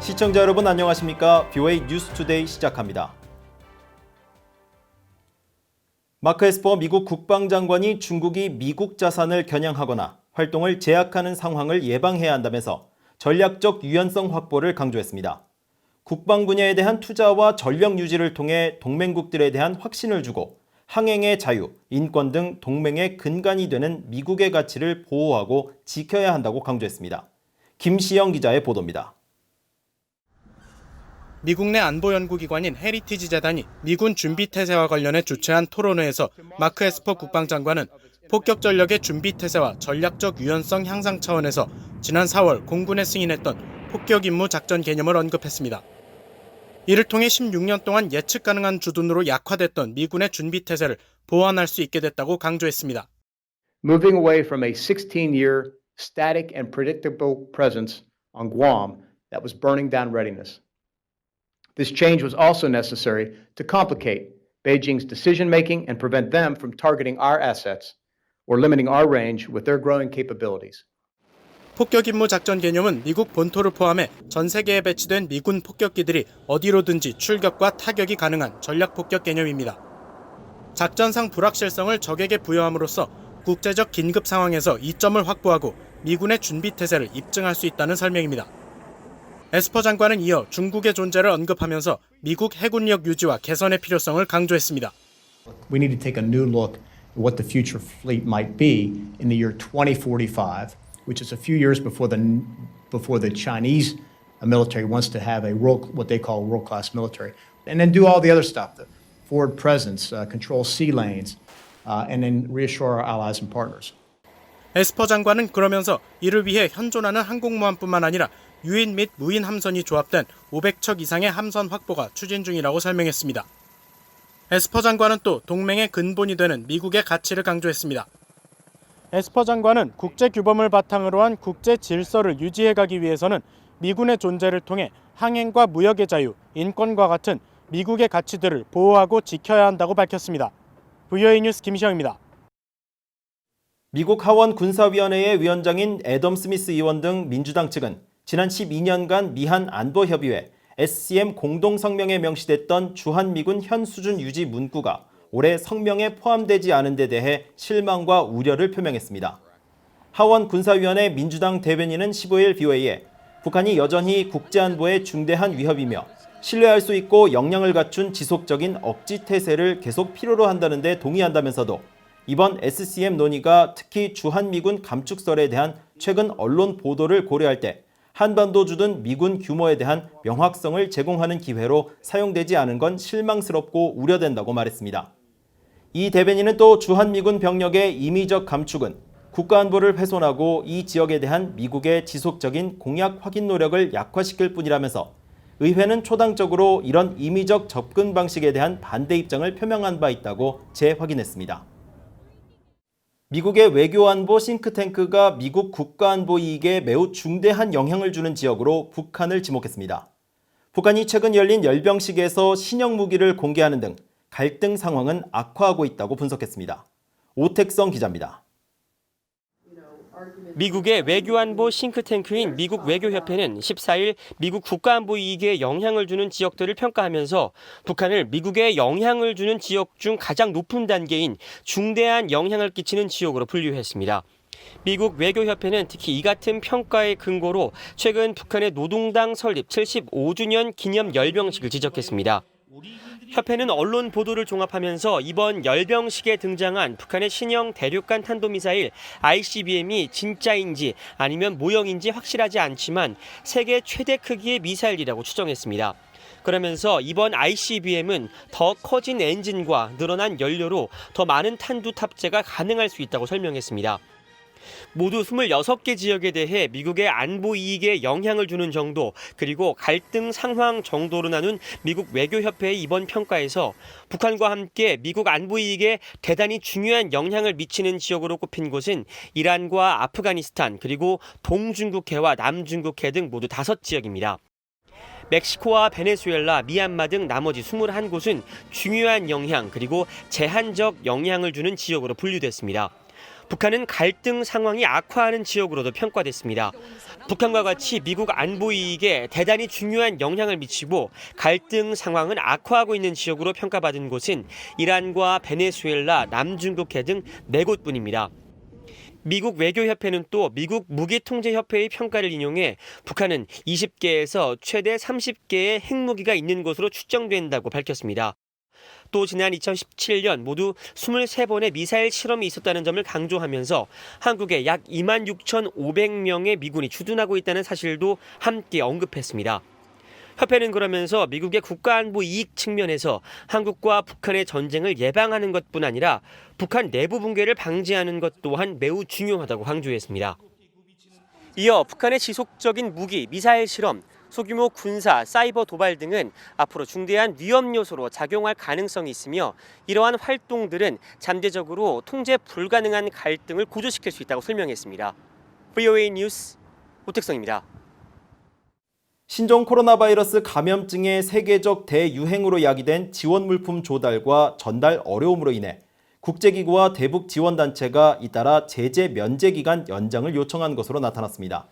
시청자 여러분 안녕하십니까? VOA 뉴스투데이 시작합니다. 마크 에스퍼 미국 국방장관이 중국이 미국 자산을 겨냥하거나 활동을 제약하는 상황을 예방해야 한다면서 전략적 유연성 확보를 강조했습니다. 국방 분야에 대한 투자와 전력 유지를 통해 동맹국들에 대한 확신을 주고 항행의 자유, 인권 등 동맹의 근간이 되는 미국의 가치를 보호하고 지켜야 한다고 강조했습니다. 김시영 기자의 보도입니다. 미국 내 안보연구기관인 헤리티지 재단이 미군 준비태세와 관련해 주최한 토론회에서 마크 에스퍼 국방장관은 폭격 전력의 준비태세와 전략적 유연성 향상 차원에서 지난 4월 공군에 승인했던 폭격 임무 작전 개념을 언급했습니다. 이를 통해 16년 동안 예측 가능한 주둔으로 약화됐던 미군의 준비태세를 보완할 수 있게 됐다고 강조했습니다. Moving away from a 16-year static and predictable presence on Guam that was burning down readiness. This change was also necessary to complicate Beijing's decision-making and prevent them from targeting our assets or limiting our range with their growing capabilities. 폭격 임무 작전 개념은 미국 본토를 포함해 전 세계에 배치된 미군 폭격기들이 어디로든지 출격과 타격이 가능한 전략 폭격 개념입니다. 작전상 불확실성을 적에게 부여함으로써 국제적 긴급 상황에서 이점을 확보하고 미군의 준비 태세를 입증할 수 있다는 설명입니다. 에스퍼 장관은 이어 중국의 존재를 언급하면서 미국 해군력 유지와 개선의 필요성을 강조했습니다. We need to take a new look at what the future fleet might be in the year 2045, which is a few years before the Chinese military wants to have what they call world-class military, and then do all the other stuff, the forward presence, control sea lanes, and then reassure our allies and partners. 에스퍼 장관은 그러면서 이를 위해 현존하는 항공모함뿐만 아니라 유인 및 무인 함선이 조합된 500척 이상의 함선 확보가 추진 중이라고 설명했습니다. 에스퍼 장관은 또 동맹의 근본이 되는 미국의 가치를 강조했습니다. 에스퍼 장관은 국제 규범을 바탕으로 한 국제 질서를 유지해가기 위해서는 미군의 존재를 통해 항행과 무역의 자유, 인권과 같은 미국의 가치들을 보호하고 지켜야 한다고 밝혔습니다. VOA 뉴스 김시영입니다. 미국 하원 군사위원회의 위원장인 애덤 스미스 의원 등 민주당 측은 지난 12년간 미한 안보협의회 SCM 공동성명에 명시됐던 주한미군 현 수준 유지 문구가 올해 성명에 포함되지 않은 데 대해 실망과 우려를 표명했습니다. 하원 군사위원회 민주당 대변인은 15일 VOA에 북한이 여전히 국제안보의 중대한 위협이며 신뢰할 수 있고 역량을 갖춘 지속적인 억지 태세를 계속 필요로 한다는 데 동의한다면서도 이번 SCM 논의가 특히 주한미군 감축설에 대한 최근 언론 보도를 고려할 때 한반도 주둔 미군 규모에 대한 명확성을 제공하는 기회로 사용되지 않은 건 실망스럽고 우려된다고 말했습니다. 이 대변인은 또 주한미군 병력의 임의적 감축은 국가안보를 훼손하고 이 지역에 대한 미국의 지속적인 공약 확인 노력을 약화시킬 뿐이라면서 의회는 초당적으로 이런 임의적 접근 방식에 대한 반대 입장을 표명한 바 있다고 재확인했습니다. 미국의 외교안보 싱크탱크가 미국 국가안보 이익에 매우 중대한 영향을 주는 지역으로 북한을 지목했습니다. 북한이 최근 열린 열병식에서 신형 무기를 공개하는 등 갈등 상황은 악화하고 있다고 분석했습니다. 오택성 기자입니다. 미국의 외교안보 싱크탱크인 미국 외교협회는 14일 미국 국가안보 이익에 영향을 주는 지역들을 평가하면서 북한을 미국에 영향을 주는 지역 중 가장 높은 단계인 중대한 영향을 끼치는 지역으로 분류했습니다. 미국 외교협회는 특히 이 같은 평가의 근거로 최근 북한의 노동당 설립 75주년 기념 열병식을 지적했습니다. 협회는 언론 보도를 종합하면서 이번 열병식에 등장한 북한의 신형 대륙간 탄도미사일 ICBM이 진짜인지 아니면 모형인지 확실하지 않지만 세계 최대 크기의 미사일이라고 추정했습니다. 그러면서 이번 ICBM은 더 커진 엔진과 늘어난 연료로 더 많은 탄두 탑재가 가능할 수 있다고 설명했습니다. 모두 26개 지역에 대해 미국의 안보 이익에 영향을 주는 정도 그리고 갈등 상황 정도로 나눈 미국 외교협회의 이번 평가에서 북한과 함께 미국 안보 이익에 대단히 중요한 영향을 미치는 지역으로 꼽힌 곳은 이란과 아프가니스탄 그리고 동중국해와 남중국해 등 모두 5지역입니다. 멕시코와 베네수엘라, 미얀마 등 나머지 21곳은 중요한 영향 그리고 제한적 영향을 주는 지역으로 분류됐습니다. 북한은 갈등 상황이 악화하는 지역으로도 평가됐습니다. 북한과 같이 미국 안보 이익에 대단히 중요한 영향을 미치고 갈등 상황은 악화하고 있는 지역으로 평가받은 곳은 이란과 베네수엘라, 남중국해 등 4곳뿐입니다. 미국 외교협회는 또 미국 무기통제협회의 평가를 인용해 북한은 20개에서 최대 30개의 핵무기가 있는 것으로 추정된다고 밝혔습니다. 또 지난 2017년 모두 23번의 미사일 실험이 있었다는 점을 강조하면서 한국에 약 26,500명의 미군이 주둔하고 있다는 사실도 함께 언급했습니다. 협회는 그러면서 미국의 국가안보 이익 측면에서 한국과 북한의 전쟁을 예방하는 것뿐 아니라 북한 내부 붕괴를 방지하는 것 또한 매우 중요하다고 강조했습니다. 이어 북한의 지속적인 무기, 미사일 실험, 소규모 군사, 사이버 도발 등은 앞으로 중대한 위험 요소로 작용할 가능성이 있으며 이러한 활동들은 잠재적으로 통제 불가능한 갈등을 고조시킬 수 있다고 설명했습니다. VOA 뉴스 오택성입니다. 신종 코로나 바이러스 감염증의 세계적 대유행으로 야기된 지원 물품 조달과 전달 어려움으로 인해 국제기구와 대북 지원단체가 잇따라 제재 면제 기간 연장을 요청한 것으로 나타났습니다.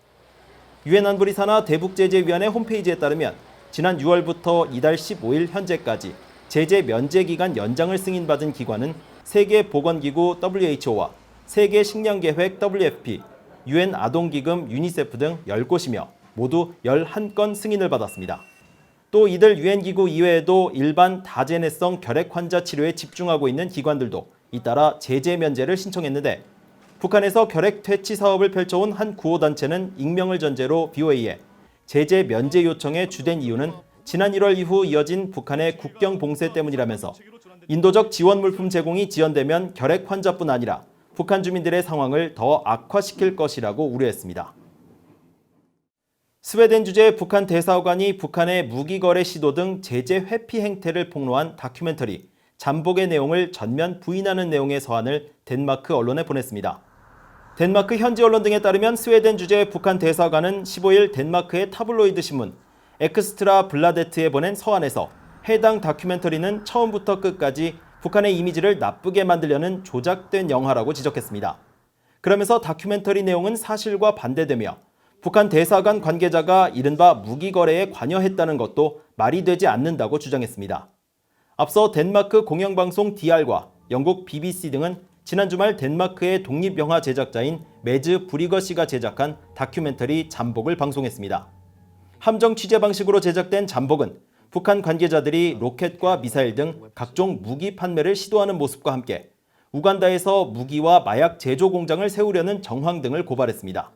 유엔 안보리사나 대북제재위원회 홈페이지에 따르면 지난 6월부터 이달 15일 현재까지 제재 면제 기간 연장을 승인받은 기관은 세계보건기구 WHO와 세계식량계획 WFP, 유엔 아동기금 유니세프 등 10곳이며 모두 11건 승인을 받았습니다. 또 이들 유엔기구 이외에도 일반 다제내성 결핵 환자 치료에 집중하고 있는 기관들도 잇따라 제재 면제를 신청했는데 북한에서 결핵 퇴치 사업을 펼쳐온 한 구호단체는 익명을 전제로 VOA에 제재 면제 요청의 주된 이유는 지난 1월 이후 이어진 북한의 국경 봉쇄 때문이라면서 인도적 지원 물품 제공이 지연되면 결핵 환자뿐 아니라 북한 주민들의 상황을 더 악화시킬 것이라고 우려했습니다. 스웨덴 주재 북한 대사관이 북한의 무기 거래 시도 등 제재 회피 행태를 폭로한 다큐멘터리 잠복의 내용을 전면 부인하는 내용의 서한을 덴마크 언론에 보냈습니다. 덴마크 현지 언론 등에 따르면 스웨덴 주재 북한 대사관은 15일 덴마크의 타블로이드 신문 엑스트라 블라데트에 보낸 서한에서 해당 다큐멘터리는 처음부터 끝까지 북한의 이미지를 나쁘게 만들려는 조작된 영화라고 지적했습니다. 그러면서 다큐멘터리 내용은 사실과 반대되며 북한 대사관 관계자가 이른바 무기 거래에 관여했다는 것도 말이 되지 않는다고 주장했습니다. 앞서 덴마크 공영방송 DR과 영국 BBC 등은 지난 주말 덴마크의 독립영화 제작자인 매즈 브리거 씨가 제작한 다큐멘터리 잠복을 방송했습니다. 함정 취재 방식으로 제작된 잠복은 북한 관계자들이 로켓과 미사일 등 각종 무기 판매를 시도하는 모습과 함께 우간다에서 무기와 마약 제조 공장을 세우려는 정황 등을 고발했습니다.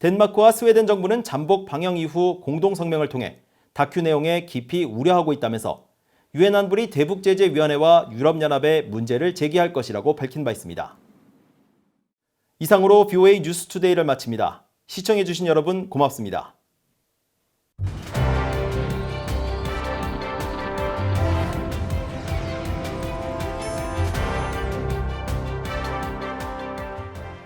덴마크와 스웨덴 정부는 잠복 방영 이후 공동 성명을 통해 다큐 내용에 깊이 우려하고 있다면서 유엔 안보리 대북제재위원회와 유럽연합에 문제를 제기할 것이라고 밝힌 바 있습니다. 이상으로 VOA 뉴스투데이를 마칩니다. 시청해주신 여러분 고맙습니다.